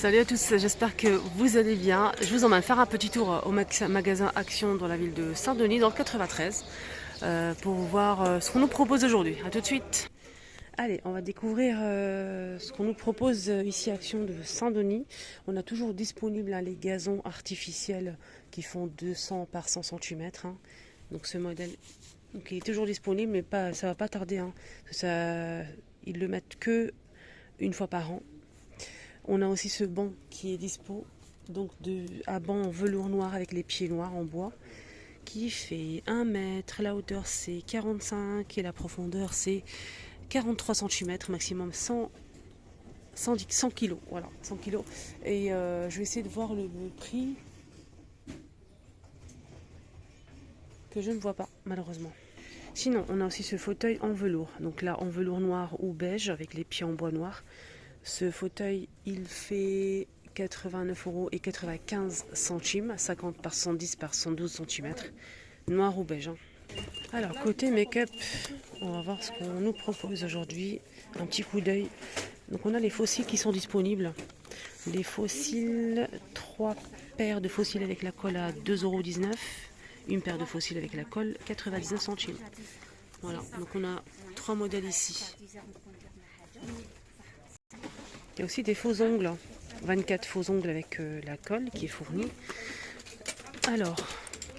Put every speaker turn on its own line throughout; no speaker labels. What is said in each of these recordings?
Salut à tous, j'espère que vous allez bien. Je vous emmène faire un petit tour au magasin Action dans la ville de Saint-Denis, dans le 93, pour voir ce qu'on nous propose aujourd'hui. A tout de suite. Allez, on va découvrir ce qu'on nous propose ici Action de Saint-Denis. On a toujours disponible les gazons artificiels qui font 200 par 100 cm. Donc ce modèle il est toujours disponible, mais pas, ça va pas tarder. Ils le mettent que une fois par an. On a aussi ce banc qui est dispo, donc à banc en velours noir avec les pieds noirs en bois, qui fait 1 mètre, la hauteur c'est 45 et la profondeur c'est 43 cm, maximum 100 kg. Voilà, 100 kg. Et je vais essayer de voir le prix que je ne vois pas, malheureusement. Sinon, on a aussi ce fauteuil en velours. Donc là, en velours noir ou beige avec les pieds en bois noir. Ce fauteuil, il fait 89,95 €, 50 par 110 par 112 cm, noir ou beige. Alors, côté make-up, on va voir ce qu'on nous propose aujourd'hui. Un petit coup d'œil. Donc, on a les fossiles qui sont disponibles. Les fossiles, 3 paires de fossiles avec la colle à 2,19 €. Une paire de fossiles avec la colle, 99 centimes. Voilà, donc on a 3 modèles ici. Il y a aussi des faux ongles, 24 faux ongles avec la colle qui est fournie. Alors,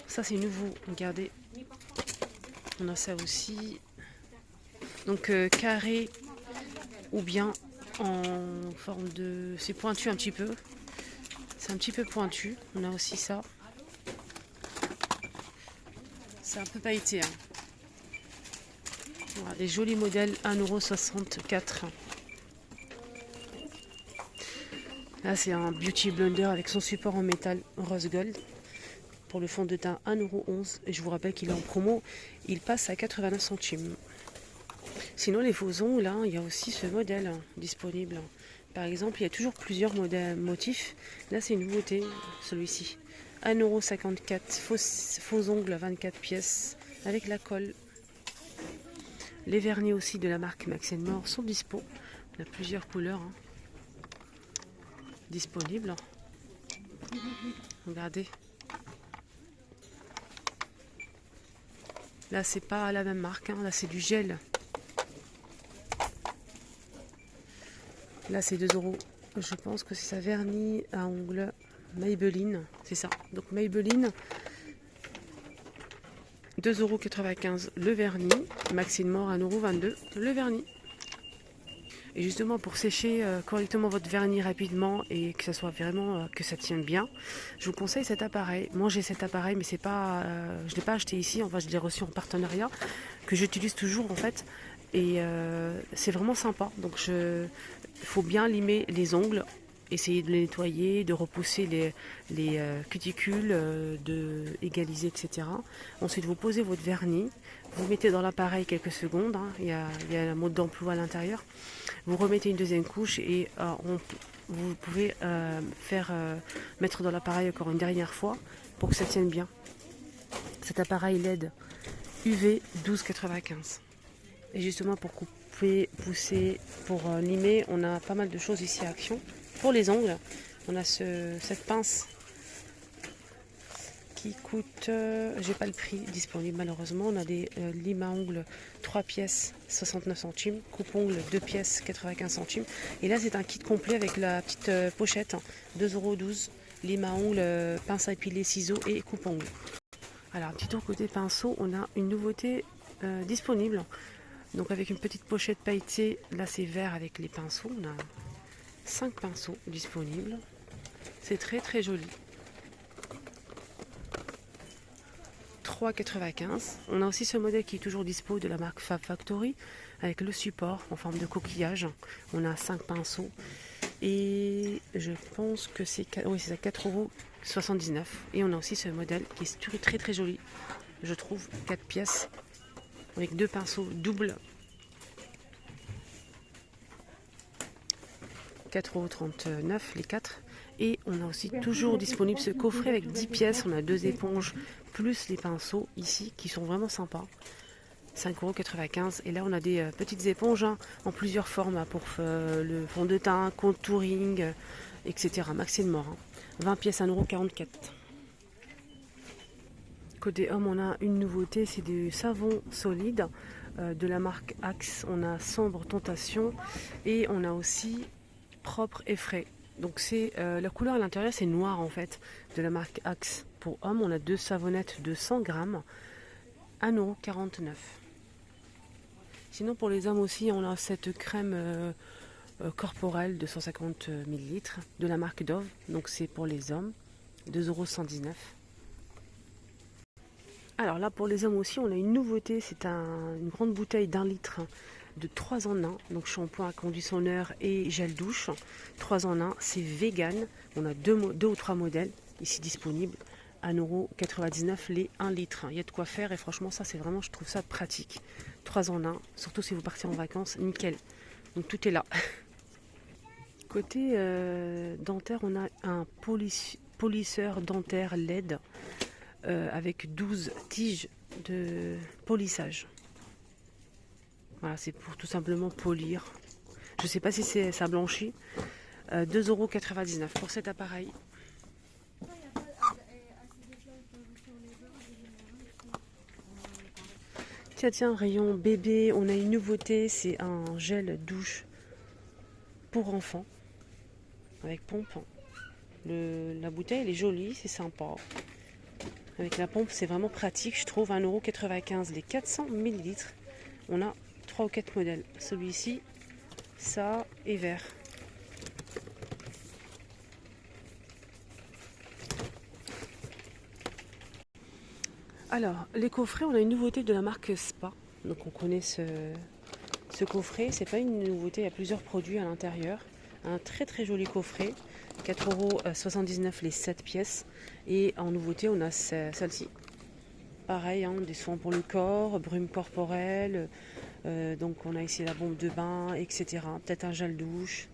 ça c'est nouveau, regardez. On a ça aussi. Donc carré ou bien en forme de... C'est pointu un petit peu. C'est un petit peu pointu. On a aussi ça. C'est un peu pailleté. Voilà, des jolis modèles, 1,64 €. Là, c'est un Beauty Blender avec son support en métal rose gold. Pour le fond de teint, 1,11 €. Et je vous rappelle qu'il est en promo. Il passe à 89 centimes. Sinon, les faux ongles, là, il y a aussi ce modèle disponible. Par exemple, il y a toujours plusieurs motifs. Là, c'est une nouveauté, celui-ci. 1,54 €, faux ongles, 24 pièces, avec la colle. Les vernis aussi de la marque Max & More sont dispo. Il y a plusieurs couleurs disponibles. Regardez. Là, c'est pas la même marque. Là, c'est du gel. Là, c'est 2 €. Je pense que c'est ça, vernis à ongles Maybelline. C'est ça. Donc, Maybelline, 2,95 € le vernis. Max & More, 1,22 € le vernis. Et justement, pour sécher correctement votre vernis rapidement et que ça soit vraiment que ça tienne bien, je vous conseille cet appareil. Moi, j'ai cet appareil, mais c'est pas, je l'ai pas acheté ici. Enfin, je l'ai reçu en partenariat, que j'utilise toujours en fait. Et c'est vraiment sympa. Donc, il faut bien limer les ongles, essayer de les nettoyer, de repousser les cuticules, de égaliser, etc. Ensuite, vous posez votre vernis, vous mettez dans l'appareil quelques secondes. Il y a un mode d'emploi à l'intérieur. Vous remettez une deuxième couche et vous pouvez mettre dans l'appareil encore une dernière fois pour que ça tienne bien. Cet appareil LED UV 12,95. Et justement, pour couper, pousser, pour limer, on a pas mal de choses ici à Action. Pour les ongles, on a cette pince qui coûte, j'ai pas le prix disponible malheureusement. On a des limes à ongles 3 pièces 69 centimes, coupe-ongles 2 pièces 95 centimes. Et là, c'est un kit complet avec la petite pochette, 2,12 €, lime à ongles, pince à épiler, ciseaux et coupe-ongles. Alors, un petit tour côté pinceau, on a une nouveauté disponible. Donc avec une petite pochette pailletée, là c'est vert avec les pinceaux. On a 5 pinceaux disponibles. C'est très très joli. 3,95 €. On a aussi ce modèle qui est toujours dispo de la marque Fab Factory avec le support en forme de coquillage. On a 5 pinceaux et je pense que c'est à 4,79 €. Et on a aussi ce modèle qui est très très joli, je trouve, 4 pièces avec 2 pinceaux doubles. 4,39 € les 4. Et on a aussi toujours disponible ce coffret avec 10 pièces. On a 2 éponges plus les pinceaux ici qui sont vraiment sympas. 5,95 €. Et là on a des petites éponges en plusieurs formes pour le fond de teint, contouring, etc. Maxime Mort, hein. 20 pièces à 1,44 €. Côté homme, on a une nouveauté, c'est du savon solide de la marque Axe. On a Sombre Tentation et on a aussi Propre et Frais. Donc c'est la couleur à l'intérieur, c'est noir en fait, de la marque Axe. Pour homme, on a 2 savonnettes de 100 grammes, 1,49 €. Sinon pour les hommes aussi, on a cette crème corporelle de 150 ml de la marque Dove. Donc c'est pour les hommes, 2,119 €. Alors là pour les hommes aussi, on a une nouveauté, c'est une grande bouteille d'1 litre de 3 en 1, donc shampoing, conditionneur et gel douche, 3 en 1, c'est vegan. On a deux ou 3 modèles ici disponibles, 1,99 € les 1 litre. Il y a de quoi faire et franchement ça c'est vraiment, je trouve ça pratique. 3 en 1, surtout si vous partez en vacances, nickel. Donc tout est là. Côté dentaire, on a un polisseur dentaire LED avec 12 tiges de polissage. Voilà, c'est pour tout simplement polir. Je ne sais pas si ça blanchit. 2,99 € pour cet appareil. Tiens, rayon bébé, on a une nouveauté, c'est un gel douche pour enfants avec pompe. La bouteille elle est jolie, c'est sympa. Avec la pompe, c'est vraiment pratique, je trouve. 1,95 € les 400 ml. On a 3 ou 4 modèles. Celui-ci, ça est vert. Alors, les coffrets, on a une nouveauté de la marque Spa. Donc, on connaît ce coffret. C'est pas une nouveauté, il y a plusieurs produits à l'intérieur. Un très très joli coffret. 4,79 € les 7 pièces. Et en nouveauté, on a celle-ci. Pareil, hein, des soins pour le corps, brume corporelle. Donc on a ici la bombe de bain, etc. Peut-être un gel douche.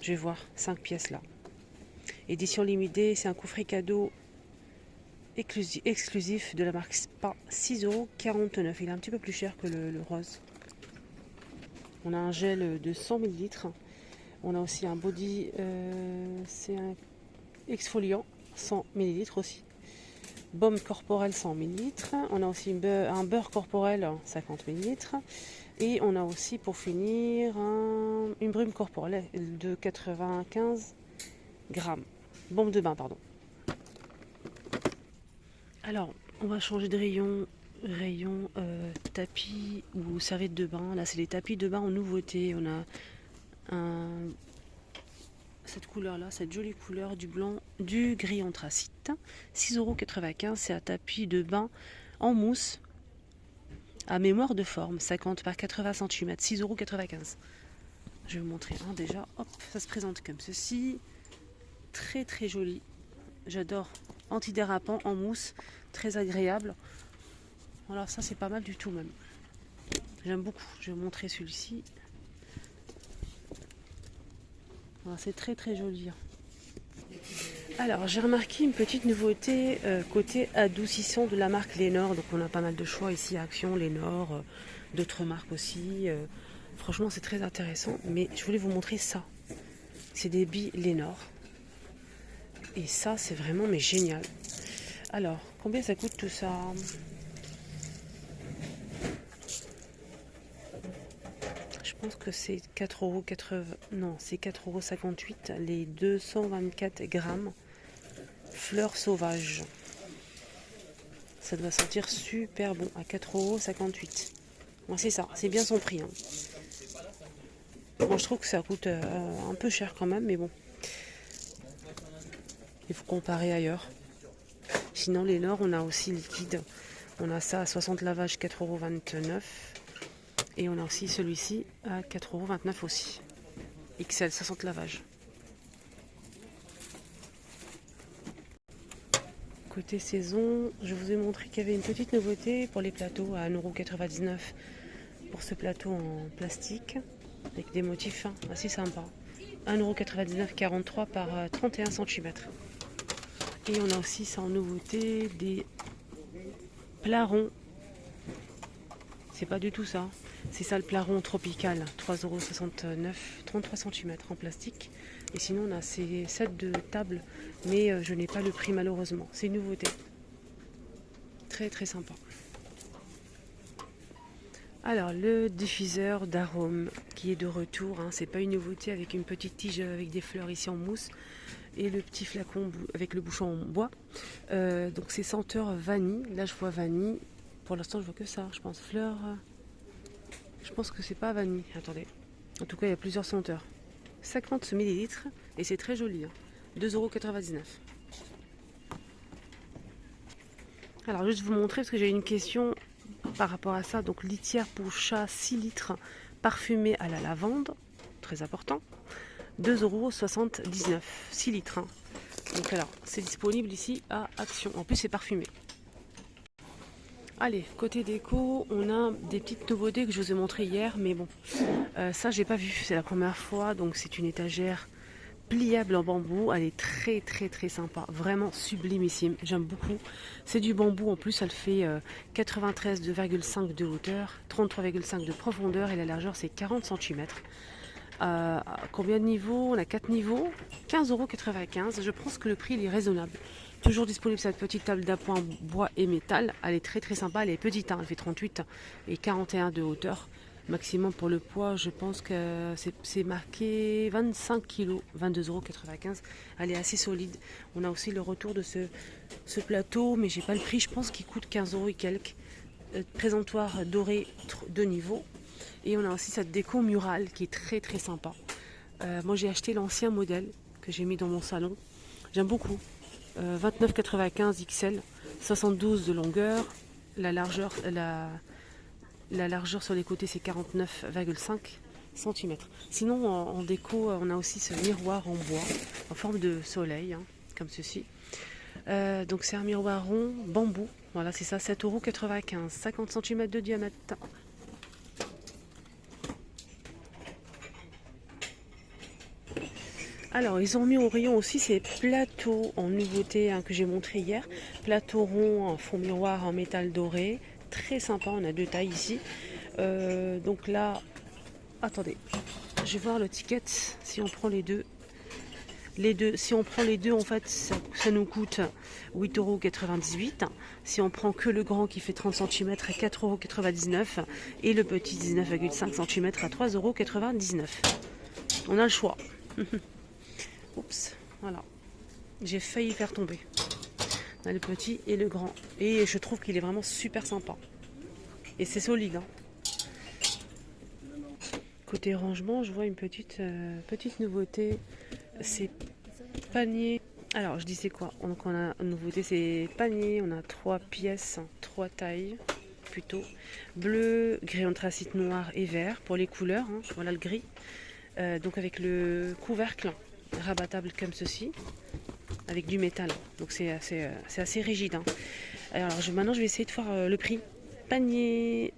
Je vais voir, 5 pièces là. Édition limitée, c'est un coffret cadeau exclusif de la marque Spa, 6,49 €. Il est un petit peu plus cher que le rose. On a un gel de 100 ml. On a aussi un body, c'est un exfoliant, 100 ml aussi. Baume corporelle 100 ml. On a aussi un beurre corporel 50 ml. Et on a aussi pour finir une brume corporelle de 95 grammes. Bombe de bain, pardon. Alors, on va changer de rayon tapis ou serviette de bain. Là, c'est les tapis de bain en nouveauté. On a cette couleur là, cette jolie couleur du blanc, du gris anthracite, 6,95 €. C'est un tapis de bain en mousse à mémoire de forme, 50 par 80 cm, 6,95 €. Je vais vous montrer un déjà. Hop, ça se présente comme ceci, très très joli. J'adore, antidérapant en mousse, très agréable. Voilà, ça c'est pas mal du tout même. J'aime beaucoup. Je vais vous montrer celui-ci. C'est très très joli. Alors j'ai remarqué une petite nouveauté côté adoucissant de la marque Lénore. Donc on a pas mal de choix ici, Action, Lénore, d'autres marques aussi. Franchement c'est très intéressant. Mais je voulais vous montrer ça. C'est des billes Lénore. Et ça c'est vraiment mais génial. Alors combien ça coûte tout ça ? Je pense que c'est 4,80 €. Non, c'est 4,58 € les 224 grammes fleurs sauvages. Ça doit sentir super bon à 4,58 €. Bon, c'est ça, c'est bien son prix. Hein. Bon, je trouve que ça coûte un peu cher quand même, mais bon. Il faut comparer ailleurs. Sinon, les Lénore, on a aussi liquide. On a ça à 60 lavages, 4,29 €. Et on a aussi celui-ci à 4,29 € aussi. XL, 60 lavages. Côté saison, je vous ai montré qu'il y avait une petite nouveauté pour les plateaux à 1,99 € pour ce plateau en plastique avec des motifs assez sympas. 1,99 €, 43 par 31 cm. Et on a aussi ça en nouveauté des plats ronds. C'est pas du tout ça. C'est ça le plat rond tropical, 3,69 €, 33 cm en plastique. Et sinon, on a ces sets de table, mais je n'ai pas le prix malheureusement. C'est une nouveauté. Très très sympa. Alors, le diffuseur d'arômes qui est de retour, hein, c'est pas une nouveauté, avec une petite tige avec des fleurs ici en mousse et le petit flacon avec le bouchon en bois. Donc c'est senteur vanille. Là je vois vanille. Pour l'instant je vois que ça, je pense. Fleurs. Je pense que c'est pas vanille. Attendez. En tout cas il y a plusieurs senteurs. 50 ml et c'est très joli. Hein. 2,99 €. Alors juste vous montrer parce que j'ai une question par rapport à ça. Donc litière pour chat 6 litres parfumée à la lavande. Très important. 2,79 €. 6 litres. Hein. Donc alors, c'est disponible ici à Action. En plus, c'est parfumé. Allez, côté déco, on a des petites nouveautés que je vous ai montrées hier. Mais bon, ça, j'ai pas vu. C'est la première fois. Donc, c'est une étagère pliable en bambou. Elle est très, très, très sympa. Vraiment sublimissime. J'aime beaucoup. C'est du bambou. En plus, elle fait 93,5 de hauteur, 33,5 de profondeur. Et la largeur, c'est 40 cm. Combien de niveaux? On a 4 niveaux, 15,95 €. Je pense que le prix il est raisonnable. Toujours disponible cette petite table d'appoint bois et métal. Elle est très très sympa, elle est petite, hein. Elle fait 38 et 41 de hauteur. Maximum pour le poids, je pense que c'est marqué 25 kg, 22,95 €. Elle est assez solide. On a aussi le retour de ce plateau, mais j'ai pas le prix, je pense qu'il coûte 15 € et quelques. Présentoir doré de niveau. Et on a aussi cette déco murale qui est très très sympa. Moi j'ai acheté l'ancien modèle que j'ai mis dans mon salon. J'aime beaucoup. 29,95 XL, 72 de longueur. La largeur sur les côtés c'est 49,5 cm. Sinon en déco on a aussi ce miroir en bois en forme de soleil, hein, comme ceci. Donc c'est un miroir rond bambou. Voilà, c'est ça, 7,95 €, 50 cm de diamètre. Alors, ils ont mis au rayon aussi ces plateaux en nouveauté, hein, que j'ai montré hier. Plateau rond en fond miroir en métal doré. Très sympa, on a 2 tailles ici. Donc là, attendez, je vais voir le ticket si on prend les deux. Si on prend les deux, en fait, ça nous coûte 8,98 €. Si on prend que le grand qui fait 30 cm à 4,99 € et le petit 19,5 cm à 3,99 €. On a le choix. Oups, voilà. J'ai failli faire tomber. On a le petit et le grand. Et je trouve qu'il est vraiment super sympa. Et c'est solide. Hein. Côté rangement, je vois une petite nouveauté. C'est panier. Alors, je disais quoi? Donc, on a une nouveauté, c'est panier. On a 3 pièces, 3 tailles plutôt. Bleu, gris anthracite noir et vert pour les couleurs. Hein. Voilà le gris. Donc, avec le couvercle rabattable comme ceci, avec du métal. Donc, c'est assez rigide. Hein. Alors, maintenant, je vais essayer de voir le prix. Panier,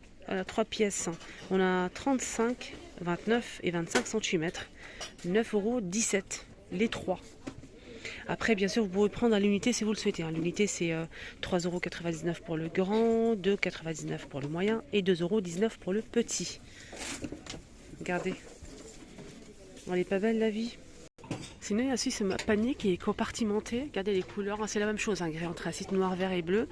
3 pièces. On a 35, 29 et 25 cm. 9,17 € les 3. Après, bien sûr, vous pouvez prendre à l'unité si vous le souhaitez. Hein. L'unité, c'est 3,99 € pour le grand, 2,99 € pour le moyen et 2,19 € pour le petit. Regardez. Elle est pas belle la vie. Sinon, il y a aussi ce panier qui est compartimenté. Regardez les couleurs. C'est la même chose. Hein. Gris anthracite, noir, vert et bleu.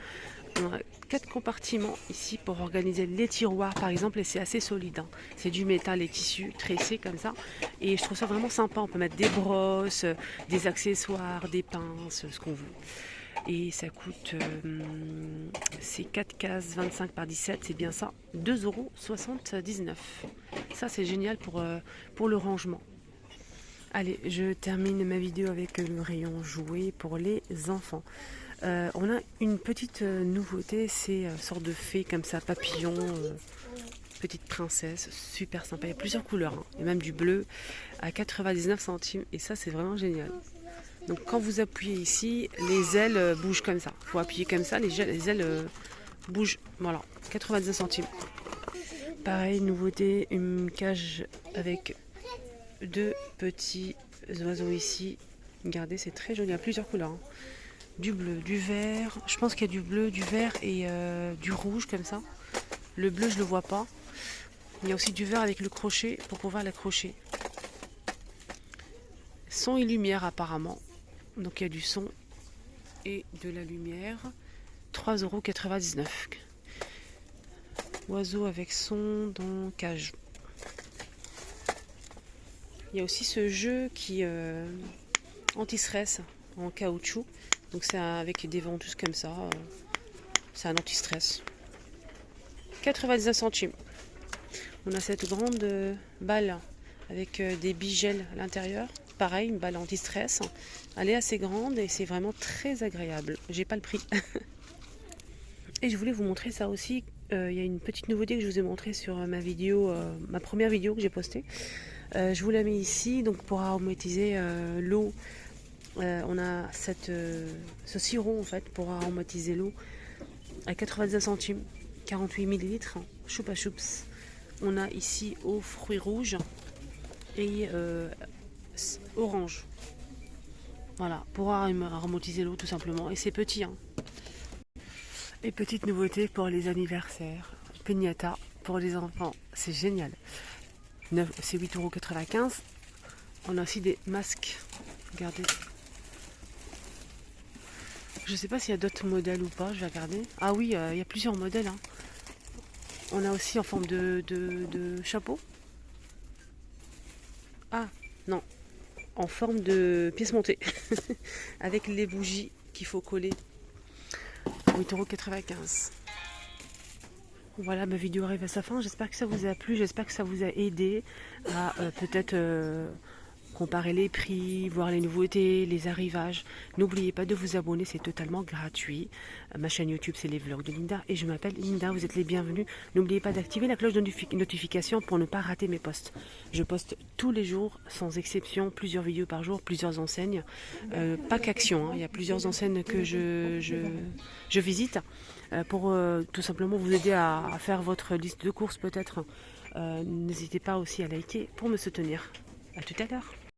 On a 4 compartiments ici pour organiser les tiroirs par exemple, et c'est assez solide. Hein. C'est du métal et tissu tressé comme ça. Et je trouve ça vraiment sympa. On peut mettre des brosses, des accessoires, des pinces, ce qu'on veut. Et ça coûte, c'est 4 cases 25 par 17, c'est bien ça, 2,79 €. Ça c'est génial pour le rangement. Allez, je termine ma vidéo avec le rayon jouets pour les enfants. On a une petite nouveauté, c'est une sorte de fée comme ça, papillon, petite princesse, super sympa. Il y a plusieurs couleurs, hein. Il y a même du bleu à 99 centimes et ça c'est vraiment génial. Donc quand vous appuyez ici, les ailes bougent comme ça. Il faut appuyer comme ça, les ailes bougent. Voilà, 99 centimes. Pareil, nouveauté, une cage avec 2 petits oiseaux ici. Regardez, c'est très joli, il y a plusieurs couleurs. Hein. Du bleu, du vert, je pense qu'il y a du bleu, du vert et du rouge comme ça. Le bleu, je le vois pas. Il y a aussi du vert avec le crochet pour pouvoir l'accrocher. Son et lumière apparemment. Donc il y a du son et de la lumière. 3,99 €. Oiseau avec son dans cage. Il y a aussi ce jeu qui anti-stress en caoutchouc. Donc c'est avec des ventouses comme ça. C'est un anti-stress. 99 centimes. On a cette grande balle avec des bigelles à l'intérieur. Pareil, une balle anti-stress. Elle est assez grande et c'est vraiment très agréable. J'ai pas le prix. Et je voulais vous montrer ça aussi. Il y a une petite nouveauté que je vous ai montrée sur ma vidéo, ma première vidéo que j'ai postée. Je vous la mets ici, donc pour aromatiser l'eau. On a ce sirop en fait pour aromatiser l'eau à 99 centimes, 48 ml, Choupa Choups. On a ici aux fruits rouges et orange. Voilà, pour aromatiser l'eau tout simplement. Et c'est petit. Hein. Et petite nouveauté pour les anniversaires, piñata pour les enfants, c'est génial. C'est 8,95 €. On a aussi des masques, regardez. Je ne sais pas s'il y a d'autres modèles ou pas, je vais regarder. Ah oui, il y a plusieurs modèles. Hein. On a aussi en forme de chapeau. Ah, non, en forme de pièce montée. Avec les bougies qu'il faut coller. 8,95 €. Voilà, ma vidéo arrive à sa fin. J'espère que ça vous a plu. J'espère que ça vous a aidé à peut-être comparer les prix, voir les nouveautés, les arrivages. N'oubliez pas de vous abonner, c'est totalement gratuit. Ma chaîne YouTube, c'est les vlogs de Linda et je m'appelle Linda. Vous êtes les bienvenus. N'oubliez pas d'activer la cloche de notification pour ne pas rater mes posts. Je poste tous les jours, sans exception, plusieurs vidéos par jour, plusieurs enseignes. Pas qu'Action, hein. Il y a plusieurs enseignes que je visite pour tout simplement vous aider à faire votre liste de courses peut-être. N'hésitez pas aussi à liker pour me soutenir. À tout à l'heure.